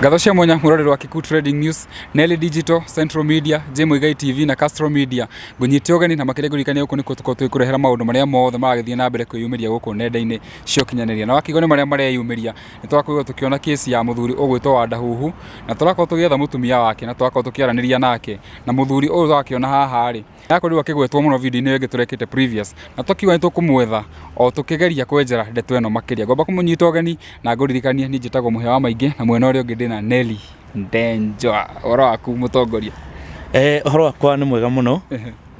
Gathocia mwanya murorero wa Kikuyu Trading News, Nelly Digital, Central Media, Muigai TV na Castro Media. Ngunyite ogani na makire gurikania uko niko tuko kurehera maundu maria mothe magithie na mbere kwiyumiria guku nenda-ini cio kinyanĩria. Na wakigone maria mareyumiria ni twakorirwo tukiona kesi ya muthuri ugwitwo wa Ndahuhu na turakorwo tugietha mutumia wake na twakorwo tukiaraniria nake na muthuri uyu twakiona haha ri akorirwo akigwetwo muno video-ini ĩyo turekete previous na tukiuga ni tukumwetha o tukigeria kwenjera ndeto ĩno makiria. Ngomba kumunyita ogani na nguririkania ni njitagwo muhe wa maingi na mwena ũrĩa ũngĩ na Nelly Ndenjwa ora aku mutongoria. Horo akwa ni mwega muno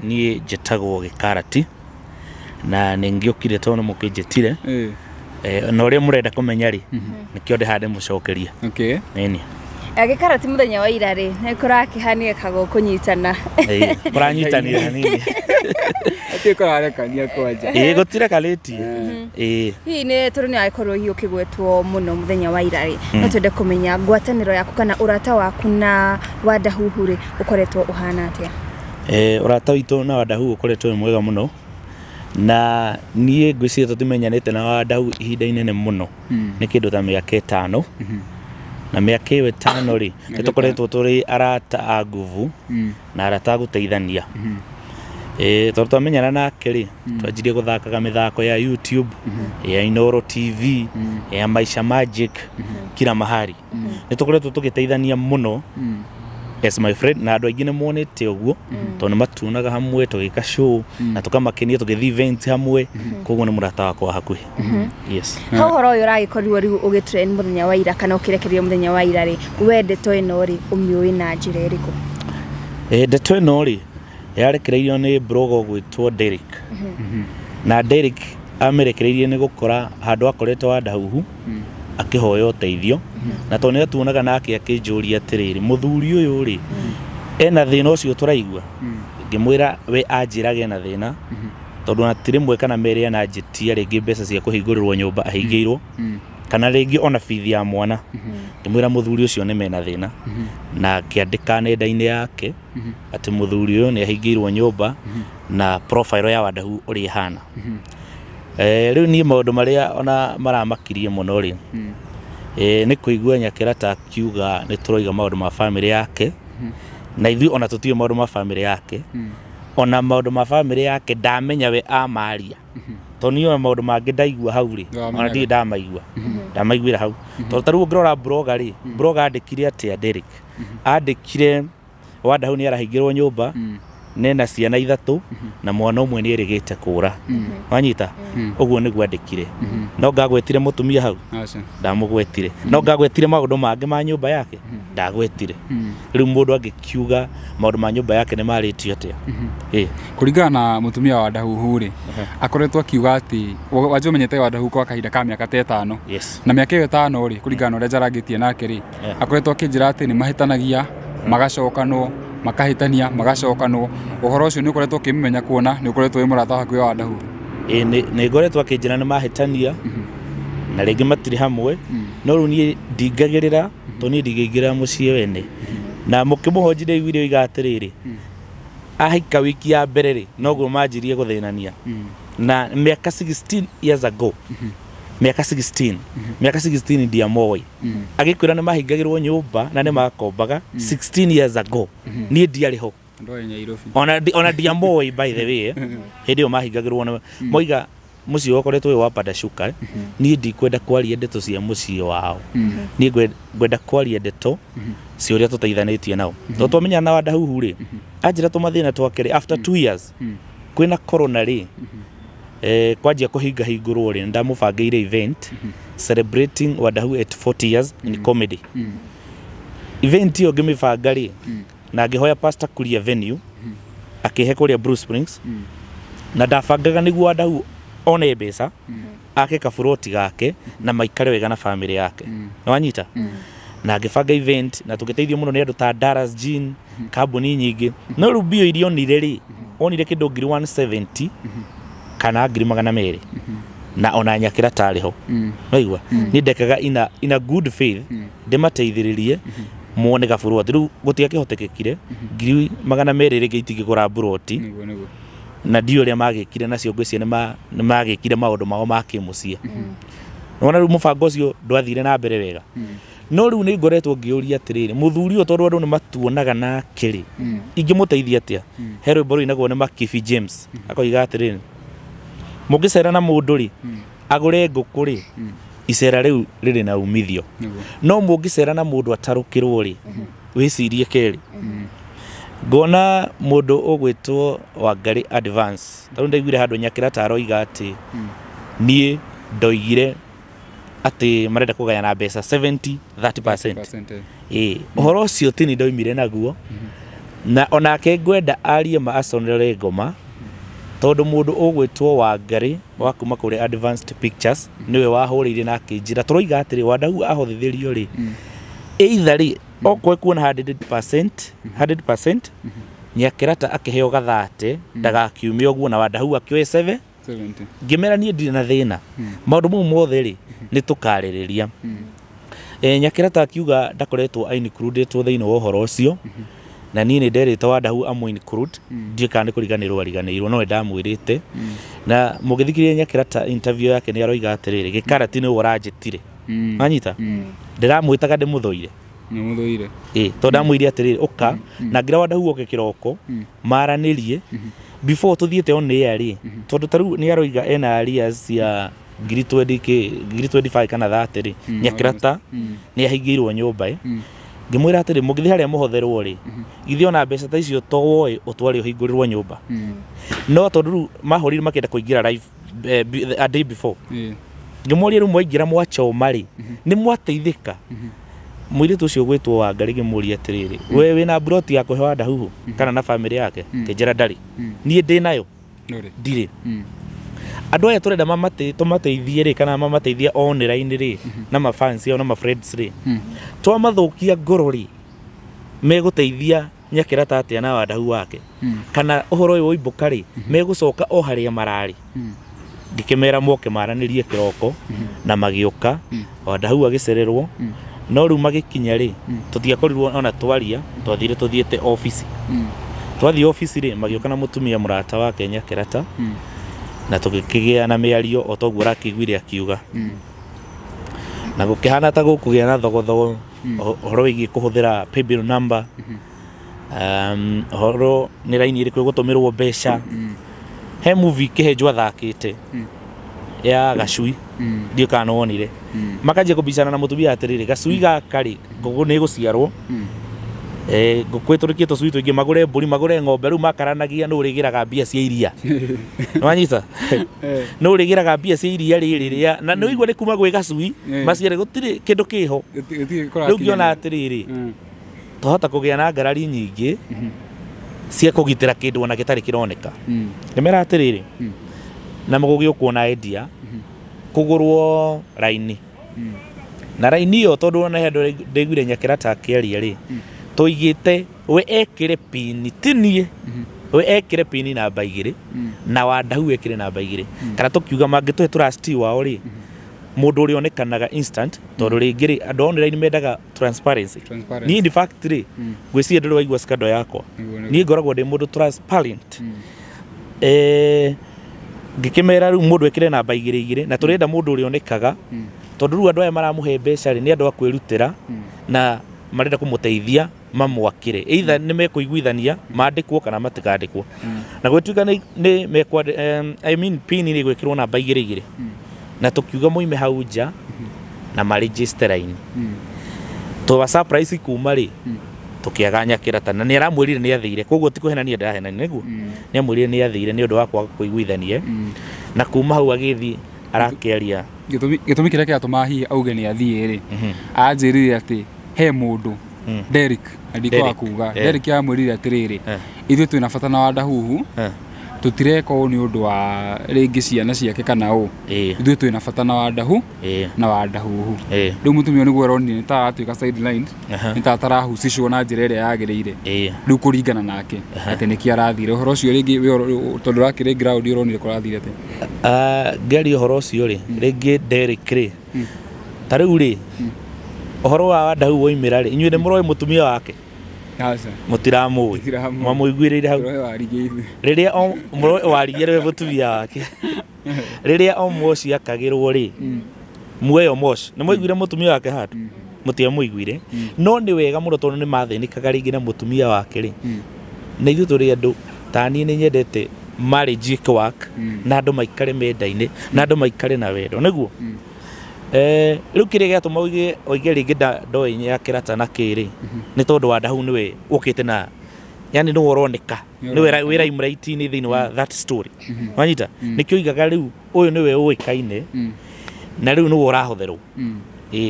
ni njitagwo Gikarati na ningiukire tono mukinjitire na uria murenda kumenya ri nikio ndi hande mucokeria. Okay, nini Gikarati muthenya wa ira ri ni kurakihania kago kunyitana muranyitanira nini ati kurarekania kwanja gutire kaleti hi ni turu ni aikorwo hi ukigwetwo muno muthenya wa ira ri no twende kumenya ngwataniro yaku kana urata waku na wa Ndahuhu ri ukoretwo uhana atia? Urata witu na wa Ndahuhu ukoretwo mwega muno na nie ngwiciria tutimenyanite na wa Ndahuhu ihinda inene muno ni kindu ta miaka 5 na miaka 5 ri tukoretwo turi arata a nguvu na arata guteithania. Twamenyana nake ri twanjirie guthakaga mithako ya YouTube, ya Inoro TV, ya Maisha Magic, kila mahali. Nitukoretwo tugiteithania muno as my friend na andu aingi ni monete uguo tondu matunaga hamwe tugika show na tukamakenia tugithi event hamwe koguo ni murata wakwa hakuhi. Yes. How horo uyu ragikorirwo riu ugitrain muthenya wa ira kana ukirekeria muthenya wa ira ri wendeto ino ri umiui na njira iriku? Ndeto ino ri yarekereirio ni brogo gwitwo Derek. Na Derek amerekereirie ni gukora handu akorete wa Ndahuhu akihoya uteithio na tonne tuonaga nake akinjuria atiriri muthuri uyu ri ena thina ucio turaigua ngimwira we anjirage na thina tondu na tiri mwe kana mere na njitia ringi mbeca cia kuhingurirwo nyumba ahingirwo kana ringi ona fithi ya mwana ngimwira muthuri ucio ni mena thina na kiandika nenda-ini yake ati muthuri uyu ni ahingirwo nyumba na profile ya Ndahuhu uri hana. Riu ni maundu maria ona maramakirie muno ri ni kuigua Nyakira ta kiuga ni turoiga maundu ma family yake na ithui ona tutiyo maundu ma family yake ona maundu ma family yake ndamenya we amaria tonio maundu mangi ndaigua hau ri ona ndi ndamaigua ndamaiguira hau tondu taru ngirora blogger ri blogger andikire atia Derek andikire wa Ndahuhu ni arahingirwo nyumba nena ciana 3 na mwana umwe ni erigite kura wanyita uguo ni gwandikire no ngagwetire mutumia hau ndamugwetire no ngagwetire maundu mangi ma nyumba yake ndagwetire riu mundu angikiuga maundu ma nyumba yake ni maritio atia kuringana na mutumia wa Ndahuhu ri akoretwo akiuga ati wajumenyete wa Ndahuhu kwa kahinda ka miaka 5 na miaka 5 ri kuringana na uria jaragitie nake ri akoretwo akinjira ati ni mahitanagia magacokanwo makahitania magacokanwo uhoro ucio ni ukoretwo ukimenya kuona ni ukoretwo wi murata hakuhi wa Ndahuhu? Ni ngoretwo akinjira ni mahitania na ringi matiri hamwe no riu ni ndingagirira to ni ndigaigira mucie wene na mukimuhonjire video igatiriri ahika wiki ya mbere ri noguo manjirie guthinania na miaka 16 years ago miaka 16 ndia moi agikwira ni mahingagirwo nyumba na ni makombaga 16 years ago ni ndiari ho ona ndia moi by the way hindi o mahingagirwo moiga muci ukoretwo wi wa Padashuka ni ndikwenda kwaria ndeto cia muci wao ni ngwenda kwaria ndeto cia uria tuteithanitie nao to twamenya na wa Ndahuhu ri anjira tumathina twakere after 2 years kwina corona ri kwajia kuhinga hingurwo ri ndamubangire event celebrating wa Ndahuhu at 40 years in comedy. Event yo ngimibanga ri na ngihoya pastor kuria venue akihe kuria Bruce Springs na ndabangaga niguo Ndahuhu one mbeca ake kaburoti gake na maikare wega na family yake wanyita na ngibanga event na tugiteithio muno ni andu ta Dallas Jean kambuni nyingi no rubio irio nire ri onire kindu ngiri 170 kana ngiri 200 na ona Nyakira tariho waigua ni ndekaga ina good faith ndimateithiririe muone gaburoti riu gutia kihotekekire ngiri 200 ringi itigikura buroti na ndio ria magikire nacio ngwiciria ni magikire maundu mao makimucia nona riu mubango ucio ndwathire na mbere wega no riu ni ngoretwo ngiuria atiriri muthuri uyu tondu andu ni matuonaga nake ri ingimuteithia atia he rwimbo inagwo ni Makibi James akoiga atiriri mungicera na mundu ri agure nguku ri icera riu riri na umithio no mungicera na mundu atarukirwo ri wicirie keri ngona mundu ugwitwo Wangari Advance tondu ndaiguire handu Nyakira taroiga ati nie ndoigire ati marenda kugayana mbeca 70-30%. Uhoro ucio ti ni ndoimire naguo na onake ngwenda arie maaconerere ngoma tondu mundu ugwitwo Wangari wa kuma kuri Advanced Pictures niwe wahurire na kinjira turoiga atiri Wandau ahothithirio ri either ri okwe kuona 100% Nyakira ta akiheo gathate ndagakiumia uguo na Wandau akioe 70 ngimera nie ndire na thina maundu mau mothe ri ni tukaririria Nyakira ta akiuga ndakoretwo included thiini wa uhoro ucio na nie ni nderite Wandau amwe include ndikane kuriganirwo ariganirwo no ndamwirite na mugithikirie Nyakira ta interview yake ni aroiga atiriri gikarati ni uranjitire manyita ndiramwitaga ndimuthoire to ndamwire atiriri uka na ngira Wandau oke kiroko maranirie before tuthiete on air ri tondu taru ni aroiga ena arias ya ngiri 25 kana 30 ri Nyakira ta ni ahingirwo nyumba ngimwira atiri mugithi haria muhotherwo ri githio na mbeca ta icio to woi utwari uhingurirwo nyumba no tondu mahorire makenda kuingira live a day before ngimwira ru mwaingira mwachoma ri ni mwateithika mwire tu cio gwitwo Wangari ngimuria atiriri we wina broti ya kuhe Wandau kana na family yake kinjira ndari nie ndi nayo ndire andu aya turenda tumateithie ri kana mamateithia online ri na mafans yao na mafriends ri twamathukia ngoro ri meguteithia Nyakira ta atia na Wandau wake kana uhoro uyu uibuka ri megucoka o haria marari ngikimera moke maranirie kiroko na magioka Wandau agicererwo no riu magikinya ri tutiakorirwo ona twaria twathire tuthiete office twathi office ri magioka na mutumia murata wake Nyakira ta na tugikigia na miario otoguo rakiguire akiuga na gukihana ta gukugia na thogothogo horo wigi kuhuthira paybill number horo ni raini iri gutumirwo mbeca he movie kihenjwa thakite ya Gacui ndio kana wonire makaje kubicana na mutumia atiriri Gacui gakari ngugu ni guciarwo gukweturikie tocui tuingi magure mburi magure ng'ombe ru makaranagia no urigiraga mbia cia iria nwanyita no urigiraga mbia cia iria ririria na no igwa ni kuma gwe Gacui maciare gutiri kindu kiho riu ngiona atiriri tuhota kugia na ngarari nyingi cia kugitira kindu ona gitari kironeka nimera atiriri na mugugi ukuona idea kugurwo raini na raini yo tondu na hendu ndeiguire Nyakira ta akiaria ri toigite we ekire pini tinie we ekire pini namba 2 na Wandau ekire namba 2 kana tukiuga mangitwe trust wao ri mundu uri onekanaga instant tondu ringiri andu online mendaga transparency ni in fact ri gwiciria ndu waigua skando yakwa ni ngoragwo ndi mundu transparent ngikimera riu mundu ekire namba 2 na turenda mundu uri onekaga tondu riu andu aya maramuhe mbeca ri ni andu akwirutira na marenda kumuteithia mamwakire either ni mekuiguithania mandikwo kana matikandikwo na gwituika ni mekwa I mean pin ni gwikirwo namba 2 na tukiuga muime hau nja na maregister line to surprise kuma ri tukiaga Nyakira ta na ni aramwirire ni athire koguo ti kuhenania ndahenania niguo ni amwirire ni athire ni undu wa kwaga kuiguithania na kuma hau agithi arakiaria gitumi kiria kiatuma hihi auge ni athie ri anjirire ati he mundu Derek andiko akuga Derek amwirire atiriri ithu twina bata na Wandau tutireko ni undu wa ringi ciana ciake kana u ithu twina bata na Wandau na Wandau riu mutumia niguo roni ni ta atuika sideline ni ta tarahucicwo na njira iria yagirire riu kuringana nake ati niki arathire uhoro ucio ringi tondu rakire ground uronire kurathire ati ngari uhoro ucio ri ringi Derek ri tariu ri uhoro wa Wandau woimira ri inyuĩ muroi mutumia wake mutiramui mwamuiguirire hau riria muroi warigire mutumia wake riria omoci akagirwo ri muoyo moci ni mwaiguire mutumia wake handu mutiamuiguire no ni wega muno tondu ni mathĩnĩkaga rĩngĩ na mũtumia wake rĩ na ithuĩ tũrĩ andũ ta niĩ nĩ nyendete marriage work na andũ maikare menda-inĩ na andũ maikare na wendo nĩguo rĩu kĩrĩa gĩatũma oige rĩngĩ ndoĩ nyakĩra na kĩrĩ nĩ tondũ Wadahu nĩwe ũkĩte na yani nĩ woroneka nĩwe wĩra imraiti-inĩ thĩinĩ wa that story wanyita nĩkĩo oigaga rĩu ũyũ nĩwe ũĩkaine na rĩu nĩwe ũrahũthĩrwo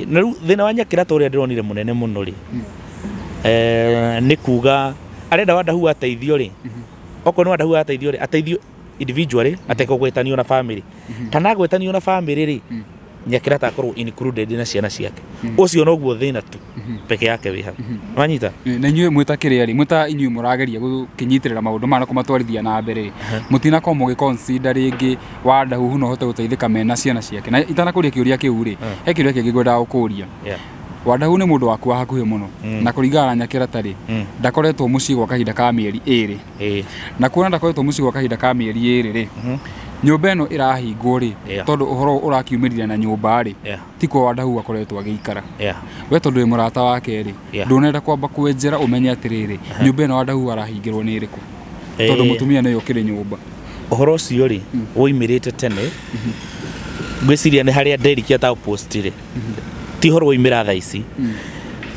na rĩu thĩna wa Nyakĩra ũrĩa ndĩronire mũnene mũno rĩ nĩ kuga arenda Wadahu ateithio rĩ okorwo nĩ Wadahu ateithio rĩ ateithio individually atekũgwetanio na family kana agwetanio na family rĩ Nyakĩra takorwo included na ciana ciake ucio noguo thĩna tu peke yake wĩ hau wanyita na inyuĩ mwĩta kĩrĩa rĩ mwĩta inyuĩ mũrageria gũkinyitĩrĩra maũndũ maya na kũmatwarithia na mbere mũtinakorwo mũgĩconsider rĩngĩ Wadahu no hote gũteithĩka mena ciana ciake na itanakũria kĩũria kĩu rĩ he kĩũria kĩngĩ ngwendaga gũkũria Wadahu nĩ mũndũ waku wa hakuhĩ mũno na kũringana na Nyakĩra tarĩ ndakoretwo mũciĩ gwa kahinda ka mĩeri 2 na kuona ndakoretwo mũciĩ gwa kahinda ka mĩeri 2 rĩ nyũmba ĩno ĩrahingwo rĩ tondũ ũhoro ũrakiumĩrire na nyũmba rĩ tiko Wadahu akoretwo agĩikara we tondũ wĩ mũrata wake rĩ ndũnenda kwamba kwenjera ũmenye atĩrĩrĩ nyũmba ĩno Wadahu arahingĩrwo nĩ ĩrĩkũ tondũ mũtumia nĩwe ũkĩrĩ nyũmba ũhoro ũcio rĩ woimĩrĩte tene ngwĩciria nĩ harĩa Derrick atapost rĩ ti ũhoro woimĩra thaa ici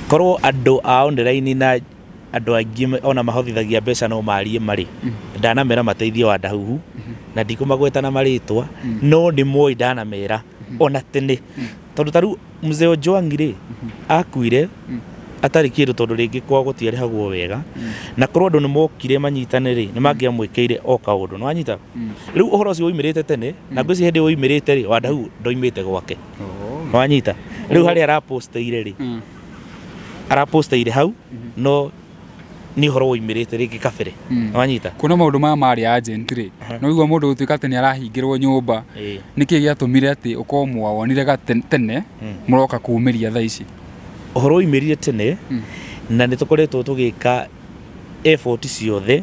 korwo andũ ao ndĩra-inĩ na andũ aingĩ ona mahotithagia mbeca no marie marĩ ndanamera mateithie Wadahu na ndikũmagweta na marĩtwa no nĩ moĩ ndanamera ona tene tondũ tarĩu mzee Ojwang rĩ akuire atarĩ kĩndũ tondũ rĩngĩ kwao gũtiarĩhagwo wega na korwo andũ nĩ mokire manyitane rĩ nĩ mangĩamwĩkĩire o kaũndũ nĩ wanyita rĩu ũhoro ũcio woimĩrĩte tene na ngwĩciria hĩndĩ woimĩrĩte rĩ Wadahu ndoimĩte gwake nĩ wanyita rĩu harĩa araposteire rĩ araposteire hau no ni horo woimĩrĩte rĩngĩ kabere wanyita kuna maũndũ maya marĩ agent rĩ no igua mũndũ gũtuĩka atĩ nĩ arahingĩrwo nyũmba nĩkĩ gĩatũmire atĩ ũkorwo mwawonire tene mũroka kũũmĩria thaa ici ũhoro woimĩrire tene na nĩ tũkoretwo tũgĩka effort ciothe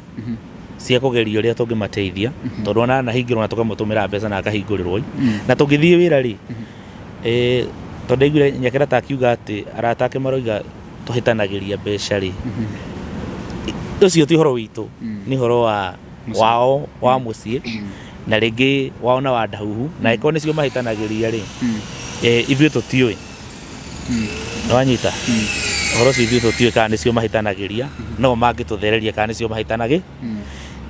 cia kũgeria ũrĩa tũngĩmateithia tondũ ona nahingĩrwo na tũkamũtũmĩra mbeca na akahingũrĩrwo na tũgĩthiĩ wĩra rĩ tondũ aiguire Nyakĩra ta akiuga atĩ arata ake maroiga tũhĩtanagĩria mbeca rĩ ũcio ti ũhoro witũ nĩ ũhoro wao wa mũciĩ na rĩngĩ wao na Wadahu na ĩkorwo nĩcio mahĩtanagĩria rĩ ithuĩ tũtiũĩ wanyita ũhoro ũcio ithuĩ tũtiũĩ kana nĩcio mahĩtanagĩria no mangĩtũthereria kana nĩcio mahĩtanagĩ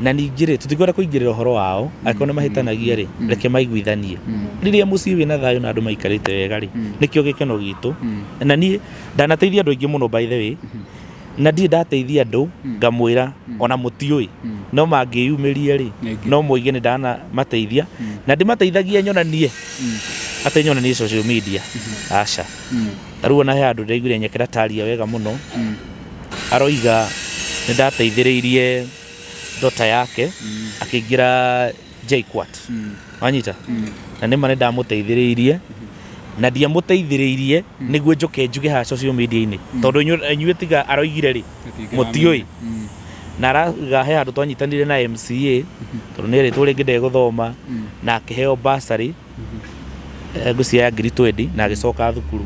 na ningĩ rĩ tũtikwenda kũingĩrĩra ũhoro wao angĩkorwo nĩ mahĩtanagia rĩ reke maiguithanie rĩrĩa mũciĩ wĩna thayũ na andũ maikarĩte wega rĩ nĩkĩo gĩkeno gitũ na niĩ ndanateithia andũ aingĩ mũno by the way na ndiĩ ndateithia andũ ngamwĩra ona mũtiũĩ no mangĩyumĩria rĩ no moige nĩ ndanamateithia na ndĩmateithagia nyonanie atĩ nyonanie social media aca tarĩu ona he andũ ndaiguire Nyakĩra taria wega mũno aroiga nĩ ndateithĩrĩirie dota yake akĩingĩra JKUAT wanyita na nĩma nĩ ndamũteithĩrĩirie na ndiamũteithĩrĩirie nĩguo njoke njuge ha social media-inĩ tondũ inyuĩ tiga aroigire rĩ mũtiũĩ na arauga he handũ twanyitanire na MCA tondũ nĩ rĩtwa rĩngĩ ndegũthoma na akĩheo bursary ngũcia ya ngiri 20 na agĩcoka thukuru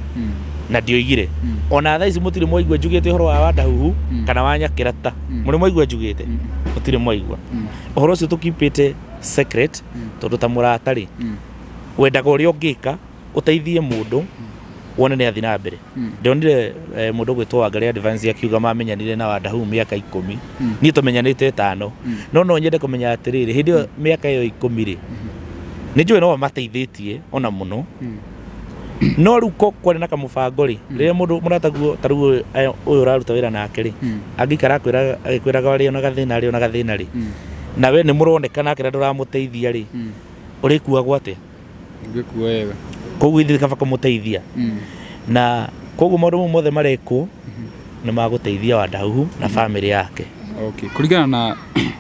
na ndioigire ona thaa ici mũtirĩ mwaigua njugĩte ũhoro wa Wadahu kana wa Nyakĩra ta mũrĩ mwaigua njugĩte mũtirĩ mwaigua ũhoro ũcio tũkipĩte secret tondũ ta mũrata rĩ wendaga ũrĩa ũngĩka ũteithie mũndũ wone nĩ athiĩ na mbere ndionire mũndũ gwĩtwo Wangari Advance akiuga mamenyanire na Wadahu mĩaka 10 niĩ tũmenyanĩte 5 no nyende kũmenya atĩrĩrĩ hĩndĩ ĩyo mĩaka ĩyo 10 rĩ nĩ njũĩ no mateithĩtie ona mũno no rĩu kwarĩ na kamũbango rĩ rĩrĩa mũndũ mũrataguo tarĩu ũyũ ũraruta wĩra nake rĩ angĩikara agĩkwĩraga arĩ ona gathĩna rĩ na we nĩ mũroneka nake na ndũramũteithia rĩ ũrĩkuagwo atĩa ngĩkua wega koguo ithuĩ kaba kũmũteithia na koguo maũndũ mau mothe marekwo nĩ magũteithia Wadahu na bamĩrĩ yake kũringana na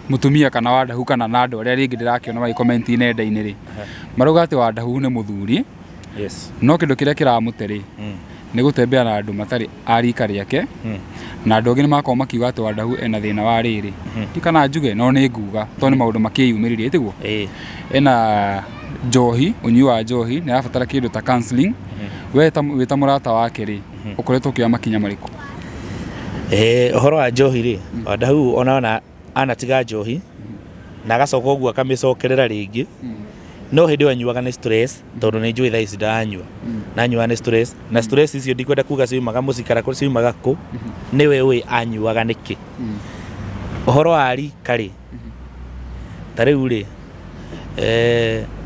mũtumia kana Wadahu kana na andũ arĩa rĩngĩ ndĩrakĩona magĩkomenti nenda-inĩ rĩ marauga atĩ Wadahu nĩ mũthuri no kĩndũ kĩrĩa kĩramũte rĩ nĩ gũtembea na andũ matarĩ a rika rĩake na andũ angĩ nĩ makorwo makiuga atĩ Wadahu ena thĩna wa rĩrĩ ti kana njuge no nĩ nguga tondũ nĩ maũndũ makĩyumĩririe tiguo ena njohi ũnyui wa njohi nĩ arabatara kĩndũ ta counseling we wĩ ta mũrata wake rĩ ukoretwo kia makinya mariku Uhoro wa njohi ri Wadahu ona anatiga njohi na agacoka ũguo akamicokerera rĩngĩ no hĩndĩ ĩyo anyuaga nĩ stress tondũ nĩ njũĩ thaa ici ndanyua nanyua nĩ stress na stress icio ndikwenda kuga ciumaga mũciĩ kana ciumaga kũ nĩwe ũĩ anyuaga nĩkĩ ũhoro wa rika rĩ ta rĩu rĩ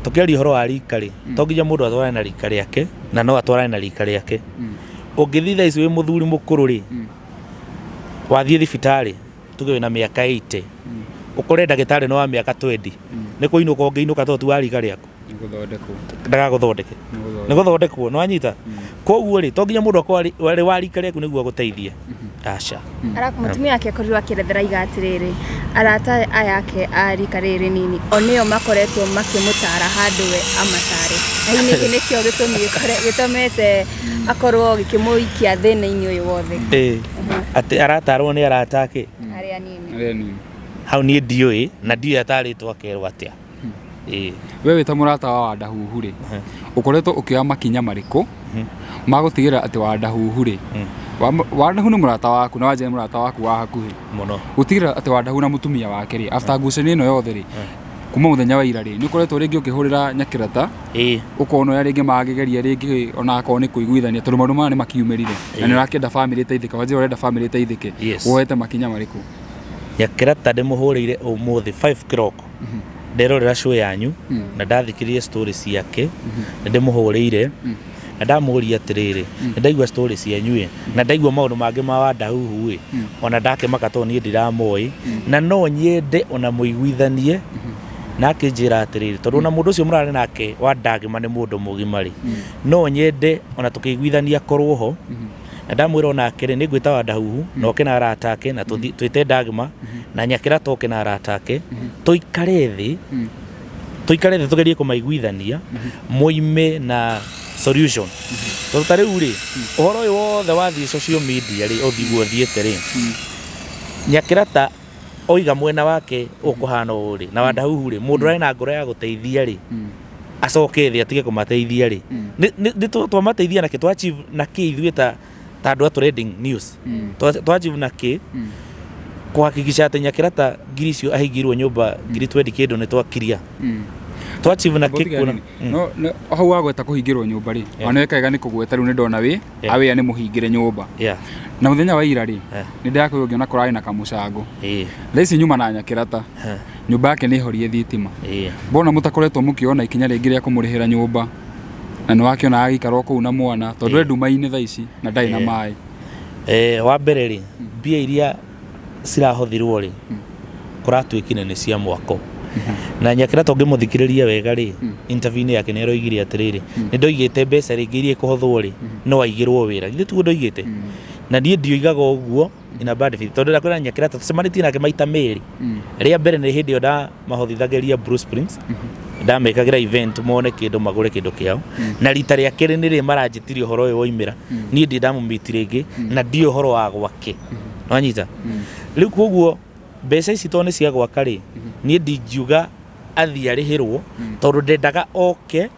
tũkĩaria ũhoro wa rika rĩ to nginya mũndũ atwarane na rika rĩake na no atwarane na rika rĩake ũngĩthiĩ thaa ici wĩ mũthuri mũkũrũ rĩ wathiĩ thibitarĩ tuge wĩna mĩaka 80 ukore ndagĩtarĩ no wa mĩaka 20 nĩ kũinũka ũngĩinũka tondũ wa rika rĩaku ndagagũthondeke nĩ gũthondekwo no anyita koguo rĩ to nginya mũndũ akorwo wa rika rĩaku nĩguo agũteithie aca mũtumia yake akorirwo akĩrethera iga atĩrĩrĩ arata ayake a rika rĩrĩ nini o nĩo makoretwo makĩmũtara handũ we amatare na hihi nĩkĩo gĩtũmĩte akorwo gĩkĩmũikia thĩna-inĩ ũyũ wothe atĩ aratarwo nĩ arata ake arĩa nini hau niĩ ndiũĩ na ndiũĩ atarĩtwo akerwo atĩa we wĩ ta mũrata wa Wadahuhu rĩ ũkoretwo ũkĩoya makinya marĩkũ magũtigĩrĩra atĩ Wadahuhu rĩ Wadahu nĩ mũrata waku na Wanjĩra nĩ mũrata waku wa hakuhĩ mũno gũtigĩrĩra atĩ Wadahu na mũtumia wake rĩ after ngucanio ĩno yothe rĩ kuma mũthenya wa ira rĩ nĩ ũkoretwo rĩngĩ ũkĩhũrĩra Nyakĩrata ũkona rĩngĩ magĩgeria rĩngĩ ona akorwo nĩ kũiguithania tondũ maũndũ maya nĩ makiumĩrire na nĩ ũrakĩenda family ĩteithĩke Wanjĩra ũrenda family ĩteithĩke woete makinya marĩkũ Nyakĩrata ndĩmũhũrĩire ũmũthĩ 5 kĩroko nderorera show yanyu na ndathikĩrĩria story ciake na ndĩmũhũrĩire na ndamũria atĩrĩrĩ ndaigua story cianyu na ndaigua maũndũ mangĩ ma Wadahuhu ona ndakĩmaka tondũ niĩ ndiramoĩ na no nyende ona mũiguithanie na akĩnjĩra atĩrĩrĩ tondũ ona mũndũ ũcio mũrarĩ nake Wandagĩma nĩ mũndũ mũgima rĩ no nyende ona tũkĩiguithania korwo ho na ndamwĩra onake rĩ nĩngwĩta Wadahuhu na oke na arata ake na twĩte Ndagĩma na Nyakĩrata oke na arata ake tũikare thĩ tũgerie kũmaiguithania moime na solution tondũ ta rĩu rĩ ũhoro ũyũ wothe wathiĩ social media rĩ ũthiguo thiĩte rĩ Nyakĩrata oiga mwena wake ũkũhana ũũ rĩ na Wadahuhu rĩ mũndũ arĩ na ngoro ya gũteithia rĩ acoke thĩ atige kũmateithia rĩ nĩ twamateithia na kĩ twachieve na kĩ ithuĩ ta andũ a trending news twachieve na kĩ kuhakikisha atĩ Nyakĩrata ngiri icio ahingirwo nyũmba ngiri 20 kĩndũ nĩ twakiria twachieve na kĩ no hau wagweta kũhingĩrwo nyũmba rĩ ona wekaga nĩ kũgweta rĩu nĩ ndona wĩ awĩa nĩ mũhingĩre nyũmba na mũthenya wa ira rĩ nĩ ndakũigua ngĩona kũrarĩ na kamũcango thaa ici nyuma na Nyakĩrata nyũmba yake nĩ horie thitima mbona mũtakoretwo mũkĩona ikinya rĩngĩ rĩa kũmũrĩhĩra nyũmba na nĩ wakĩona agĩikara kũu na mwana tondũ e nduma-inĩ thaa ici na ndarĩ na maĩ wa mbere rĩ mbia iria cirahũthirwo rĩ kũratuĩkire nĩ cia mwako na Nyakĩrata ũngĩmũthikĩrĩria wega rĩ interview yake nĩ aroigire atĩrĩrĩ nĩ ndoigĩte mbeca rĩngĩ iria ikũhũthwo rĩ no aigĩrwo wĩra githĩ tuo ndoigĩte na niĩ ndioigaga ũguo ina bad faith tondũ ndakwĩra Nyakĩrata tũcemanĩtie nake maita merĩ rĩa mbere nĩ hĩndĩ ĩyo ndamahotithagĩria Bruce Springs ndamekagĩra event mone kĩndũ magũre kĩndũ kĩao na rita rĩa kerĩ nĩ rĩ maranjĩtirie ũhoro ũyũ woimĩra niĩ ndĩ ndamũmiti rĩngĩ na ndiĩ ũhoro wa gwake wanyita rĩu koguo mbeca ici to nĩ cia gwaka rĩ niĩ ndingiuga athiĩ arĩhĩrwo tondũ ndendaga oke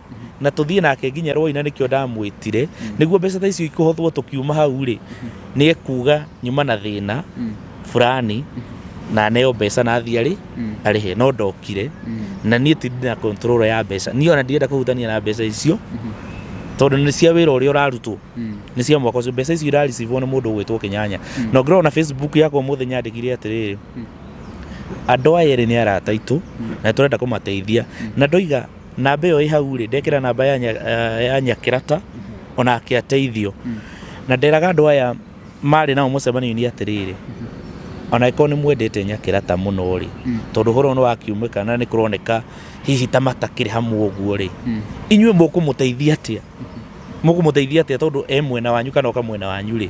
na tũthiĩ nake nginya Rwaina nĩkĩo ndamwĩtire nĩguo mbeca ta icio ikũhũthwo tũkiuma hau rĩ nĩ ekuga nyuma na thĩna fulani na neo mbeca na athiĩ arĩhe no ndokire na niĩ ti na control ya mbeca niĩ ona ndienda kũhutania na mbeca icio tondũ nĩ cia wĩra ũrĩa ũrarutwo nĩ cia mwaka ũcio mbeca icio irareceive nĩ mũndũ ũgwĩtwo Kĩnyanya no ngĩrora na Facebook yakwa mũthenya nyandĩkire atĩrĩrĩ andũ aya erĩ nĩ arata aitũ na tũrenda kũmateithia na ndoiga namba ĩyo ĩ hau rĩ ndekĩra namba ya Nyakĩrata ona akĩateithio na nderaga andũ aya marĩ nao mũcemanio-inĩ atĩrĩrĩ ona ĩkorwo nĩ mwendete Nyakĩrata mũno rĩ tondũ ũhoro nĩ wakiumĩka na nĩ kũroneka hihi ta matakĩrĩ hamwe ũguo rĩ inyuĩ mũkũmũteithia atĩa tondũ e mwena wanyu kana oka mwena wanyu rĩ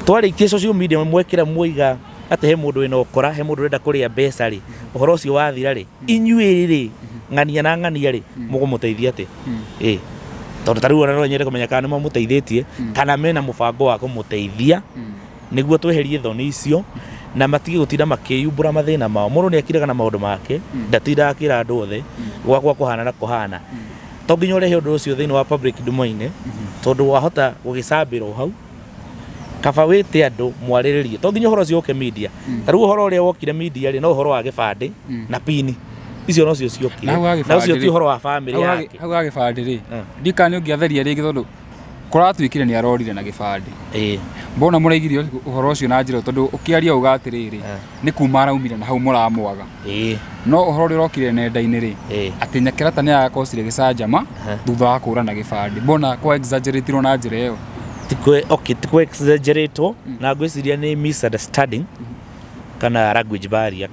twarĩkia social media mwekĩra muoiga atĩ he mũndũ wĩna ũkora he mũndũ ũrenda kũrĩa mbeca rĩ ũhoro ũcio wathira rĩ inyuĩ rĩ ng'ania na ng'ania rĩ mũkũmũteithia atĩa tondũ ta rĩu ona no nyende kũmenya kana nĩ mamũteithĩtie kana mena mũbango wa kũmũteithia nĩguo tweherie thoni icio na matige gũtinda makĩyumbũra mathĩna mao mũndũ nĩ akiraga na maũndũ make ndatinda akĩra andũ othe gwakwa kũhana na kũhana to nginya ũrehe ũndũ ũcio thĩinĩ wa public domain tondũ wahota gũgĩcambĩra hau kaba wite andu mwariririe to nginya horo cioke media taru horo uria wokire media ri no horo wa gibande na pini icio no cio ciokire na cio ti horo wa family yake hau gibande ri ndikani ungiatheria ringi tondu kuratwikire ni arorire na gibande mbona muraigirio uhoro ucio na njira tondu ukiaria ugatiriri ni kuma araumire na hau muramwaga no uhoro uri rokire nenda-ini ri ati Nyakirata ni agakosire gicanjama thutha wa kurana gibande mbona kwa exaggerate na njira iyo tikwe exaggerate na gwiciria ni misunderstanding kana language barrier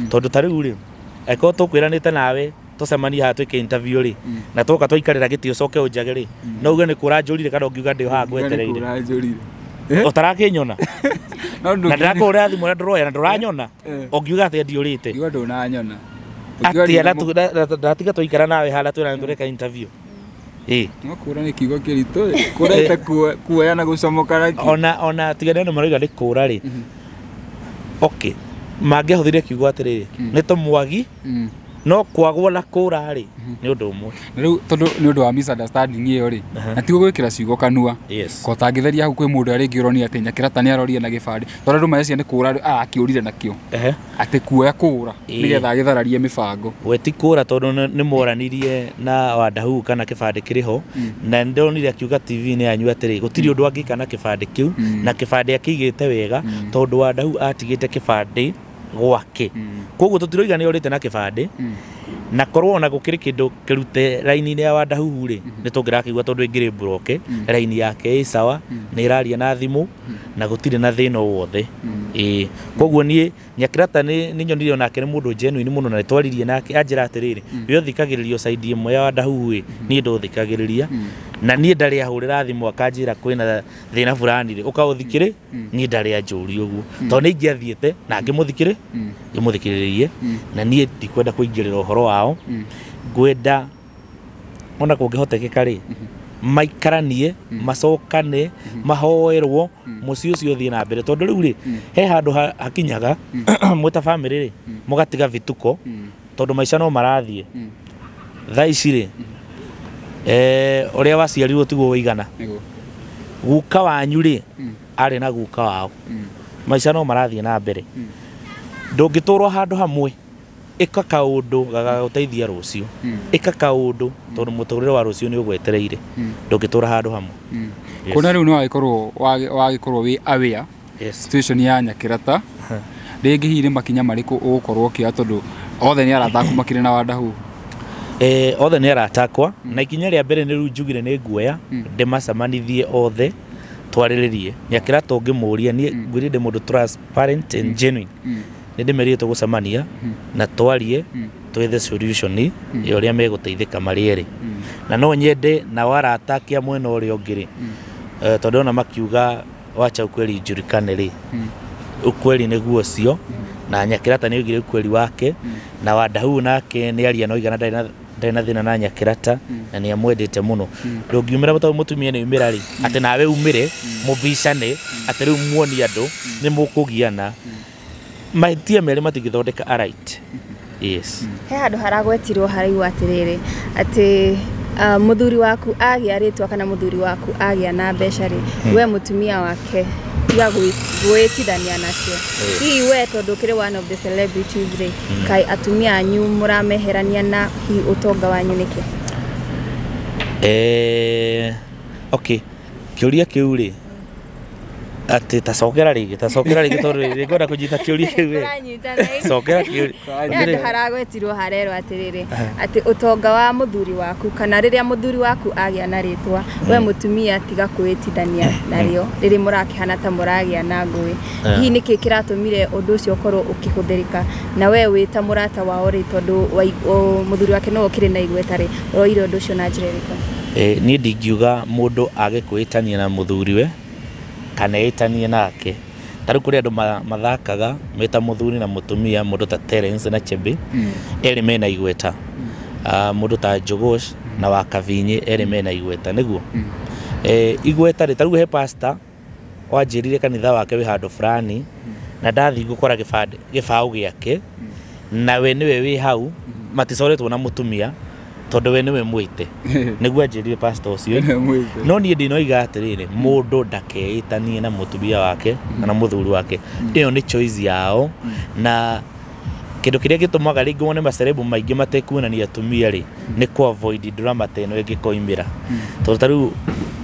tondu tariu ri eko tukwiranite nawe tucemania ha twike interview ri na tuka twikarira giti ucoke unjage ri no uge ni kuranjurire kana ungiuga ndi ha gwetereire utarakinyona na ndako uri athimu na ndroya na nduranyona ungiuga ati ndiurite igo ndunanyona ati ndatiga twikara nawe hala twira ndureka interview no kura ni kigo kirito kurete kuoya na gucomoka raki ona tigane no maroiga ni kura ri okay mangihuthire kiugo atiriri ni tumwagi no kwagwo na kura ri ni undu umwe riu tondu ni undu wa misunderstanding iyo ri na tigo gwikira ciugo kanua ko tangitheria hau kwi mundu ari ngironi ati Nyakirata ni arorire na gibande tondu andu macia ni kura akiurire nakio ati kuoya kura nigetha agithararie mibango we ti kura tondu ni moranirie na Wadahu kana kibande kiriho na ndonire akiuga TV ni anyu atiri gutiri undu angika na kibande kiu na kibande akigite wega tondu Wadahu atigite kibande gwake koguo tutiroiga ni orite na kibande na korwo na gukiri kindu kirute line-ini ya Wadahu ri ni tungirakigwa tondu ingiri broke line yake i sawa ni iraria na thimu na gutire na thina wothe koguo ni Nyakirata ni nyonire onake ni mundu genuine muno na twaririe nake anjira atiriri yo thikagiririo side imwe ya Wadahu ni ndo thikagiriria na ni ndari ahurira thimu akanjira kwina thina fulani ri ukauthikire ni ndari anjuri uguo to ni ingiathiete na ngimuthikire ngimuthikiririe na ni ndikwenda kuingirira uhoro wao ngwenda ona kungihotekeka ri maikaranie macokane mahoerwo muci ucio thie na mbere tondu riu ri he handu hakinyaga mwita family ri mugatiga vituko tondu maica no marathie thaa ici ri uria waciarirwo tiguo wigana guka wanyu ri ari na guka wao maica no marathie na mbere ndungiturwo handu hamwe ika kaundu gagaguteithia rucio ika kaundu tondu muturire wa rucio ni ugwetereire ndungitura handu hamwe kuna riu no wagikorwo wi aware situation ya Nyakirata ringi hiri makinya mariku ugukorwo kia tondu othe ni arathaku makire na Wadahu othe ni aratakwa na ikinya ria mbere ni riu njugire ni nguoya ndimacamanithie othe twariririe Nyakirata ungimuria ni ngwirinde mundu transparent and genuine ndimerite gucamania na twarie twethe solution iria meguteithika marieri na no nyende na waratakia mwena uria ungiri tondu ona makiuga wacha ukweli njurikane ri ukweli niguo cio na Nyakirata ni ugire ukweli wake na Wadahu nake ni aria no igana ndai na thina na Nyakirata na ni amwendete muno ndungiumira mutu mutumia ni umira ri ati nawe umire mubicane ati riu muoni andu ni mukugiana maitia meri matigithondeka alright yes he handu haragwetirwo haraiwa atiriri ati muthuri waku agia ritwa kana muthuri waku agia na mbeca ri we mutumia wake tiga gwitithania nacio hihi we tondu kiri one of the celebrities ri kai atumia anyu murameherania na hi utonga wanyu niki okay kiuria kiu ri ati tacokera rigi tondu ngwenda kunyita kiuria kiu cokera kiuria haragwetirwo harerwo atiriri ati utonga wa muthuri waku kana riria muthuri waku agia na ritwa we mutumia tiga kwitithania nario riri murakihana ta muragia na ngui hihi niki kiratumire undu ucio ukorwo ukihuthirika na we wita murata wao ri tondu muthuri wake no ukiri na igweta ri roire undu ucio na njira iriko ni ndingiuga mundu age kwitania na muthuriwe kana itanie nake taru kuri andu mathakaga meta muthuri na mutumia mundu ta Terence na Chebe eri mena igweta mundu ta Jogosh na Wakavinyi eri mena igweta niguo igweta ri taru he pastor wanjirire kanitha wake wi handu fulani na ndathi gukora gibau giake na we niwe wi hau maticoretwo na mutumia tondu we niwe mwite niguo anjirire pastor ucio no nie ndinoiga atiriri mundu ndakeitanie na mutumia wake kana muthuri wake iyo ni choice yao na kindu kiria gitumaga ringi wone macerebu maingi matekuonania atumia ri ni ku avoid drama teno ingikoimira tondu tariu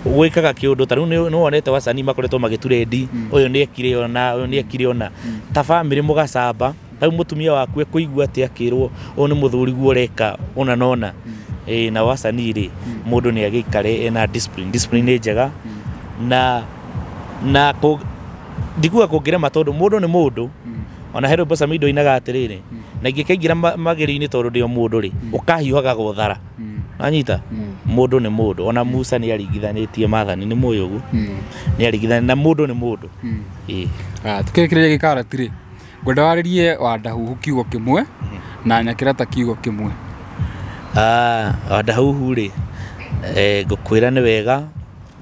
gwikaga kiundu tariu ni wonete wasanii makoretwo magiturendi uyu ni ekire ona uyu ni ekire ona ta family mugacamba tariu mutumia waku ekuigua ati akirwo uyu ni muthuri guo reka ona nona na wasanii ri mundu ni agikare ena discipline ni njega na ndikuga kungirema tondu mundu ni mundu ona hero bosa mido inaga atiriri na ingikaingira mageri-ini tondu ndio mundu ri ukahiuhaga guthara anyita mundu ni mundu ona Musa ni aringithanitie mathani ni muyogu ni aringithani na mundu ni mundu tukikiria gikarati ri ngwenda waririe Wandahuhu kiugo kimwe na Nyakirata kiugo kimwe Wandahuhu ri ngukwira ni wega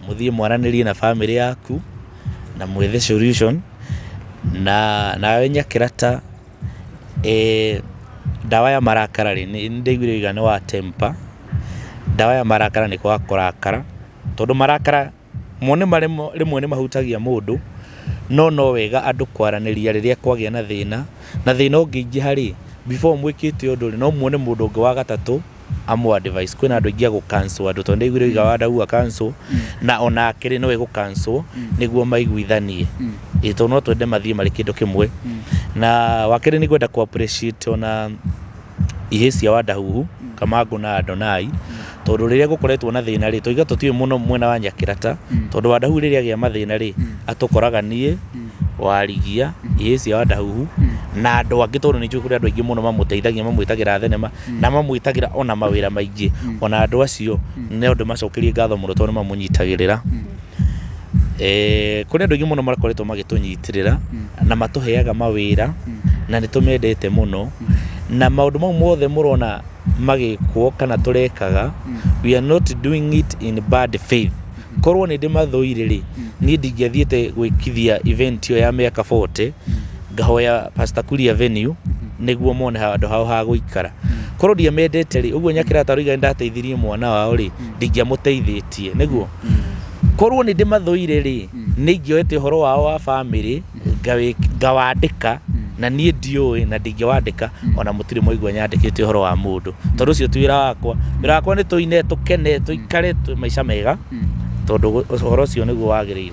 muthie mwaranirie na family yaku na mwethe solution na Nyakirata dawa ya marakara ri ni ndeiguire igano wa temper dawa ya marakara ni kwa kurakara tondu marakara mone maremo rimwe ni mahutagia mundu no wega andu kwaraniria riria kwagia na thina ungiingi hari before mwikite undu no muone mundu ungi wa gatatu amu advice kwina andu ingia gu cancel andu tondu ndeiguire iga Wandahuhu cancel na ona akiri no ego cancel niguo maiguithanie ito no twende mathie mari kindu kimwe na wakiri ni gwenda ku appreciate ona ihesi ya Wandahuhu Kamangu na Adonai tondu riria gukoretwo na thina ri toiga tutiwe muno mwena wa Nyakirata tondu Wandahuhu riria gia mathina ri atukoraga nie warigia ihesi ya Wandahuhu na andu angi tondu ni kuri andu aingi muno mamuteithagia mamwitagira thenema na mamwitagira ona mawira maingi ona andu acio ne undu macokerie ngatho muno tondu mamunyitagirira kuri andu aingi muno marakoretwo magitunyitirira na matuheaga mawira na nitumendete muno na maundu mau mothe murona magikwo kana turekaga we are not doing it in bad faith korwo ni ndimathoire ri ni ndingiathiete gwikithia event yo ya miaka 40 ngahoya Pastor Kuria venue niguo mone handu hao ha guikara korwo ndiamendete ri uguo Nyakirata roiga ndateithirie mwana wao ri ndingiamuteithitie niguo korwo ni ndimathoire ri ni ingioete horo wao wa family ngawandika na nie ndioi na ndingiwandika ona mutiri moigwa nyandikite horo wa mundu tondu cio twira wakwa ni tuine tukene tuikare maica mega tondu horo cio niguo wagirire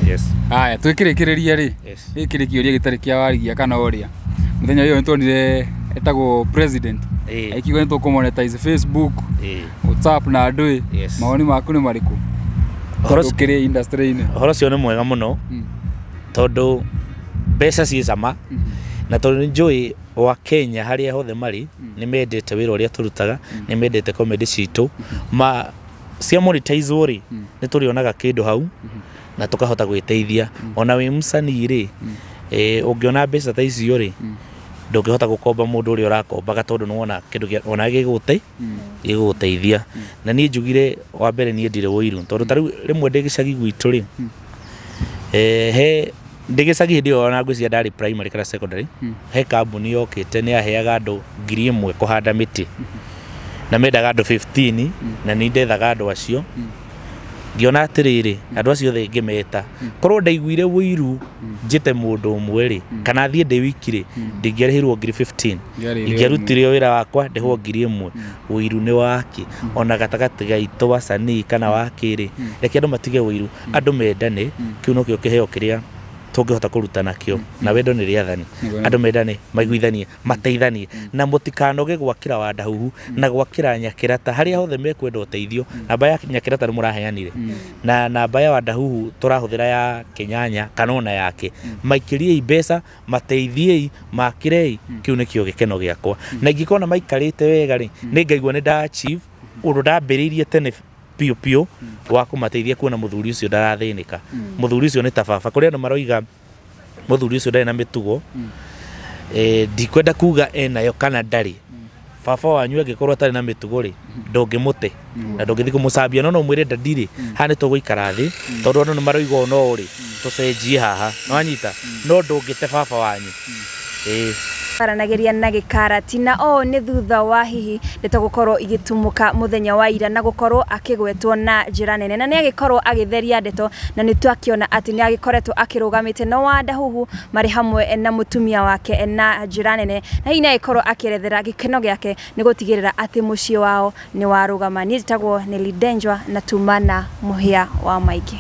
yes aya twikirikiriria ri ikirikiuria gitari kia warigia kana oria muthenya uyu ntonire etagwo president aikigo nto kumonetize Facebook WhatsApp na andui maoni maku ni mariku horo kiri industry ine horo cio ni mwega muno tondu mbeca ci cama na tondu njui wa Kenya haria hothe mari ni mendete wira uria turutaga ni mendete comedy citu ma cia monetize ori ni turionaga kindu hau na tukahota gwiteithia ona wi musanii ri ungiona mbeca ta icio ri ndungihota gukomba mundu uria urakombaga tondu nuona kindu ona giguteithia na nie njugire wa mbere nie ndire wiru tondu tariu rimwe ndigicagi gwitu ri he ndigicagi hindi ona ngwiciria ndari primary kana secondary he kambuni yokite ni aheaga andu 1,000 kuhanda miti na mendaga andu 15 na ni ndethaga andu acio ngiona atiriri andu acio the ngimeta korwo ndaiguire wiru njite mundu umwe ri kana thie ndi wikire ndingiarihirwo 15 ingiarutire wira wakwa ndihwo 1,000 wiru ni waki ona gatagati gaitu wasanii kana wakiri reke andu matige wiru andu mendane kiu no kio kiheo kiria tungihota kurutana kio na wendo ni riathani andu mendane maiguithanie mateithanie na mutikanoge gwakira Wandahuhu na gwakira Nyakirata haria hothe mekwenda uteithio namba ya Nyakirata ni muraheanire na namba ya Wandahuhu turahuthira ya Kenyanya kanona yake maikirie mbeca mateithie makirei kiu ni kio gikeno giakwa na ingikona maikarite wega ri ni ngaigua ni nda achieve undu ndambiririe tene pio wa kumateithia kuona muthuri ucio ndarathinika muthuri ucio ni ta baba kuri andu maroiga muthuri ucio ndari na mitugo ndikwenda kuga enayo kana ndari baba wanyu angikorwo atari na mitugo ri ndungimute na ndungithi kumucambia no mwire ndandiri hani tuguikara thi tondu andu ni maroiga no ri tucenjie haha no anyita no ndungite baba wanyu Aranageria na Gĩkarati na nĩ thutha wa hihi ndeto gukorwo igitumuka muthenya wa ira na gukorwo akigwetwo na njira nene na nĩ agikorwo agitheria ndeto na nĩ twakiona ati nĩ agikoretwo akirugamite no wanda huhu mari hamwe na mutumia wake na njira nene na hihi nĩ agikorwo akierethera gikeno giake nĩ gutigirira ati muciĩ wao nĩ warugama. Nĩ njitagwo Nelly Denjwa na tumana muhia wa maingĩ.